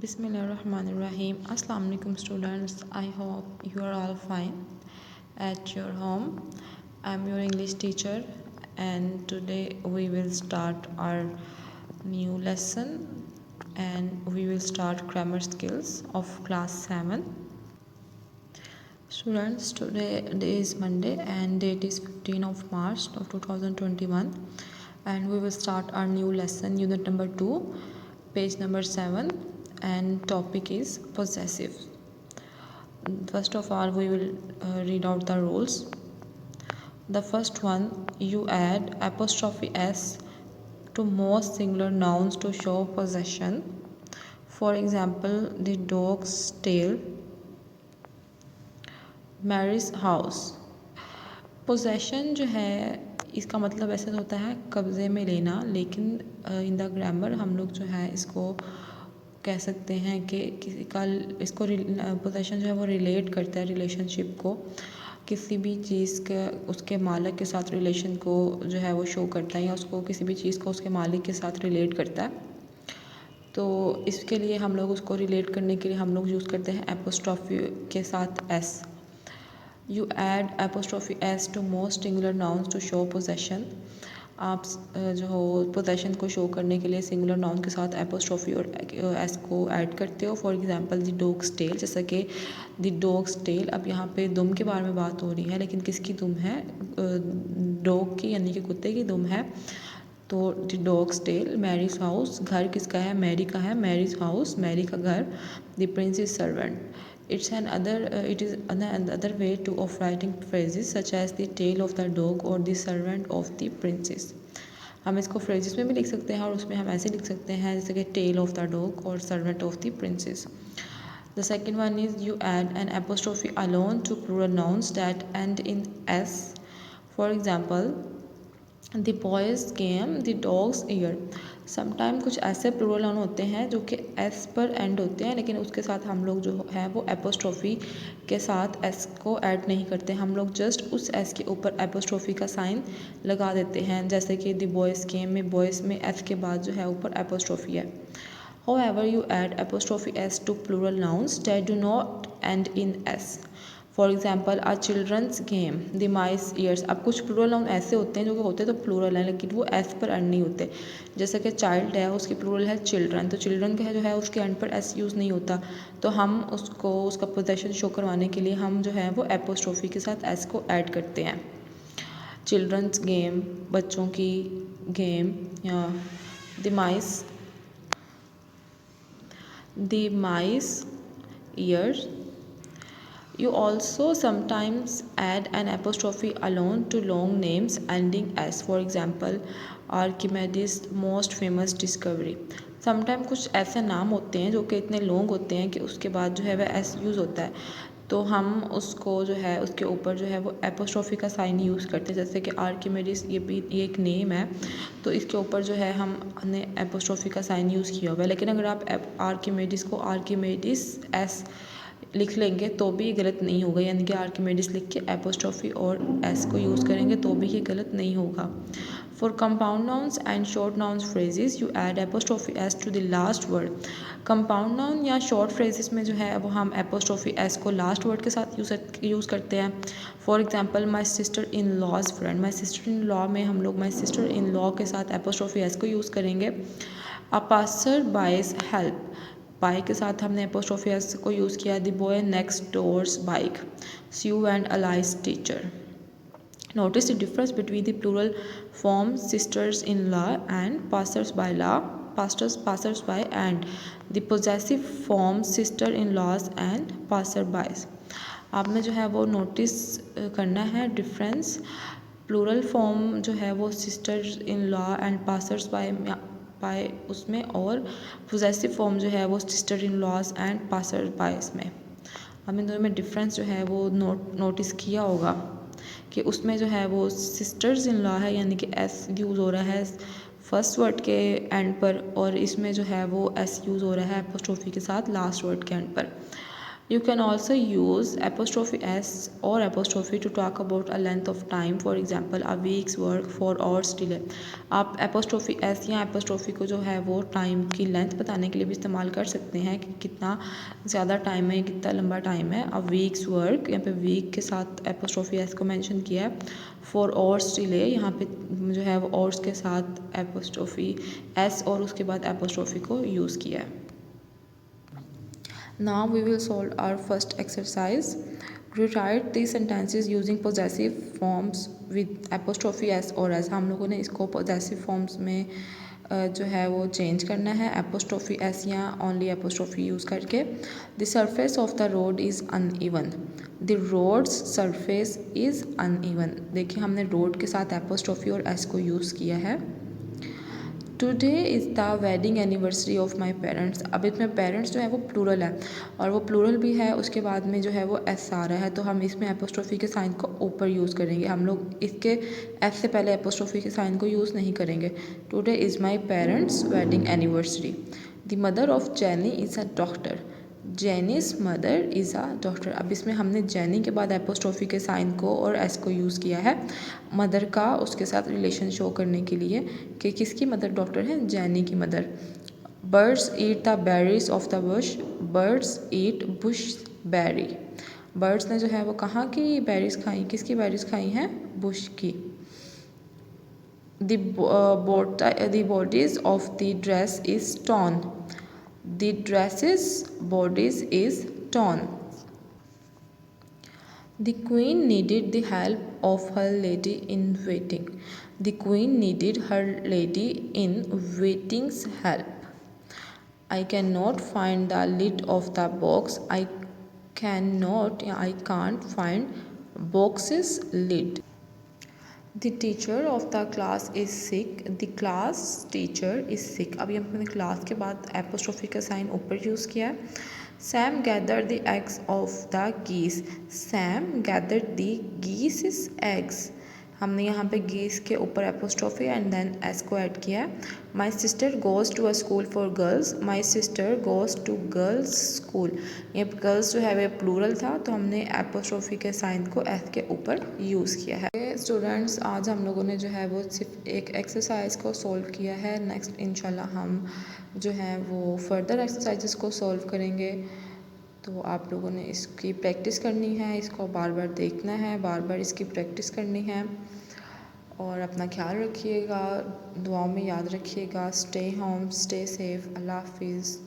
Bismillahirrahmanirrahim. Assalamu alaikum students. I hope you are all fine at your home. I'm your English teacher and today we will start our new lesson and we will start grammar skills of class 7. Students, today is Monday and date is 15 of March of 2021 and we will start our new lesson, unit number 2, page number 7, and topic is possessive. First of all, we will read out the rules. The first one, you add apostrophe s to most singular nouns to show possession. For example, the dog's tail, Mary's house. Possession जो है इसका मतलब ऐसे होता है कब्ज़े में लेना, लेकिन इन द ग्रामर हम लोग जो है इसको कह सकते हैं कि किसी का इसको पोजेशन जो है वो रिलेट करता है रिलेशनशिप को, किसी भी चीज़ का उसके मालिक के साथ रिलेशन को जो है वो शो करता है या उसको किसी भी चीज़ को उसके मालिक के साथ रिलेट करता है। तो इसके लिए हम लोग उसको रिलेट करने के लिए हम लोग यूज़ करते हैं एपोस्ट्रॉफी के साथ S. You add apostrophe s to most singular nouns to show possession. आप जो हो पोजेशन को शो करने के लिए सिंगुलर नाउन के साथ एपोस्ट्रॉफी और एस को ऐड करते हो। For example the dog's tail, जैसा कि द डॉग्स टेल, अब यहाँ पे दुम के बारे में बात हो रही है, लेकिन किसकी दुम है? डॉग की, यानी कि कुत्ते की दुम है। तो the dog's tail, Mary's house, घर किसका है? मैरी का है, मैरीज हाउस, मैरी का घर, the princess servant. It is another way of writing phrases such as the tail of the dog or the servant of the princess. हम इसको phrases में भी लिख सकते हैं और उसमें हम ऐसे लिख सकते हैं जैसे कि tail of the dog और servant of the princess. The second one is you add an apostrophe alone to plural nouns that end in s. For example, the boys came, the dog's ear. Sometime कुछ ऐसे plural noun होते हैं जो कि S पर and होते हैं, लेकिन उसके साथ हम लोग जो है वो एपोस्ट्रोफी के साथ एस को ऐड नहीं करते, हम लोग जस्ट उस एस के ऊपर एपोस्ट्रोफी का साइन लगा देते हैं। जैसे कि द बॉयज़ केम में बॉयज़ में एस के बाद जो है ऊपर एपोस्ट्रोफी है। However, you add apostrophe s to plural nouns that do not end in s. For example a children's game, the mice ears. अब कुछ प्लूरल नाउन ऐसे होते हैं जो कि होते तो प्लूरल हैं लेकिन वो एस पर एंड नहीं होते। जैसे कि चाइल्ड है, उसकी प्लूरल है चिल्ड्रन, तो चिल्ड्रन का जो है उसके एंड पर एस यूज़ नहीं होता, तो हम उसको उसका पोजेशन शो करवाने के लिए हम जो है वो एपोस्ट्रोफी के साथ एस को ऐड करते हैं। चिल्ड्रंस गेम, बच्चों की गेम, या the mice ears. You also sometimes add an apostrophe alone to long names ending s. For example, Archimedes' most famous discovery. Sometimes कुछ ऐसे नाम होते हैं जो कि इतने लॉन्ग होते हैं कि उसके बाद जो है वह एस यूज़ होता है, तो हम उसको जो है उसके ऊपर जो है वो एपोस्ट्रोफी का साइन यूज़ करते हैं। जैसे कि आर्किमेडिस, ये एक नेम है, तो इसके ऊपर जो है हमने एपोस्ट्रोफी का साइन यूज़ किया हुआ है। लेकिन अगर आप आर्किमेडिस को आर्किमेडिस एस लिख लेंगे तो भी गलत नहीं होगा, यानी कि आर्किमेडिस लिख के एपोस्ट्रोफी और एस को यूज़ करेंगे तो भी ये गलत नहीं होगा। For compound nouns and short nouns phrases you add apostrophe s to the last word. Compound noun या शॉर्ट फ्रेजेस में जो है वो हम एपोस्ट्रोफी एस को लास्ट वर्ड के साथ यूज़ करते हैं। For example, my sister in law's friend, my sister in law में हम लोग माई सिस्टर इन लॉ के साथ एपोस्ट्रोफी एस को यूज़ करेंगे। A passer by's help, bike के साथ हमने एपोस्ट्रोफी एस को यूज़ किया। The boy next door's bike, Sue and Alice's teacher. Notice the difference between the plural form sisters-in-law and passers-by and the possessive form sister-in-laws and passer-bys. आपने जो है वो notice करना है डिफरेंस। प्लूरल फॉर्म जो है वो sisters in law and passers by उसमें, और पोजेसिव फॉर्म जो है वो sister in law's and passer by's में। हम इन दोनों में डिफरेंस जो है वो नोटिस किया होगा कि उसमें जो है वो सिस्टर्स इन लॉ है, यानी कि एस यूज़ हो रहा है फर्स्ट वर्ड के एंड पर, और इसमें जो है वो एस यूज़ हो रहा है एपोस्ट्रोफी के साथ लास्ट वर्ड के एंड पर। You can also use apostrophe s or apostrophe to talk about a length of time. For example, a week's work, 4 hours delay. आप apostrophe s या apostrophe को जो है वो टाइम की लेंथ बताने के लिए भी इस्तेमाल कर सकते हैं कि कितना ज़्यादा टाइम है, कितना लंबा टाइम है. a week's work, यहाँ पे week के साथ apostrophe s को मेंशन किया है. 4 hours delay, यहाँ पे जो है वो hours के साथ apostrophe s और उसके बाद apostrophe को यूज़ किया है. Now we will solve our first exercise. Rewrite these sentences using possessive forms with apostrophe s or s. हम लोगों ने इसको possessive forms में जो है वो चेंज करना है apostrophe s या only apostrophe यूज़ करके. The surface of the road is uneven. The road's surface is uneven. देखिए हमने road के साथ apostrophe और s को यूज़ किया है. Today is the wedding anniversary of my parents. अब इसमें पेरेंट्स जो है वो प्लूरल है और वो प्लूरल भी है, उसके बाद में जो है वो एस आ रहा है, तो हम इसमें एपोस्ट्रोफी के साइन को ऊपर यूज़ करेंगे. हम लोग इसके एस से पहले एपोस्ट्रोफी के साइन को यूज़ नहीं करेंगे. Today is my parents wedding anniversary. The mother of Jenny is a doctor. Jenny's mother is a doctor. अब इसमें हमने जेनी के बाद एपोस्ट्रोफी के साइन को और एस को यूज़ किया है मदर का उसके साथ रिलेशन शो करने के लिए कि किसकी मदर डॉक्टर है, जेनी की mother. Birds eat the berries of the bush. Birds eat bush berry. Birds ने जो है वो कहाँ की बेरीज खाई, किसकी बेरीज खाई हैं, बुश की. The bodies of the dress is torn. The dress's bodies is torn. The queen needed the help of her lady in waiting. The queen needed her lady in waiting's help. I cannot find the lid of the box. I can't find box's lid. The teacher of the class is sick. The class teacher is sick. अभी हमने class के बाद apostrophe का sign ऊपर use किया है. Sam gathered the eggs of the geese. Sam gathered the geese's eggs. हमने यहाँ पे geese के ऊपर एपोस्ट्रोफी एंड देन एस को ऐड किया है. My sister goes to a school for girls. My sister goes to girls school. ये girls जो है वे प्लूरल था, तो हमने एपोस्ट्रोफी के साइन को एस के ऊपर यूज़ किया है. स्टूडेंट्स, आज हम लोगों ने जो है वो सिर्फ एक एक्सरसाइज को सॉल्व किया है. नेक्स्ट इंशाल्लाह हम जो है वो फर्दर एक्सरसाइजेस को सॉल्व करेंगे. तो आप लोगों ने इसकी प्रैक्टिस करनी है, इसको बार बार देखना है, बार बार इसकी प्रैक्टिस करनी है. और अपना ख्याल रखिएगा, दुआओं में याद रखिएगा. Stay home, stay safe. अल्लाह हाफिज़.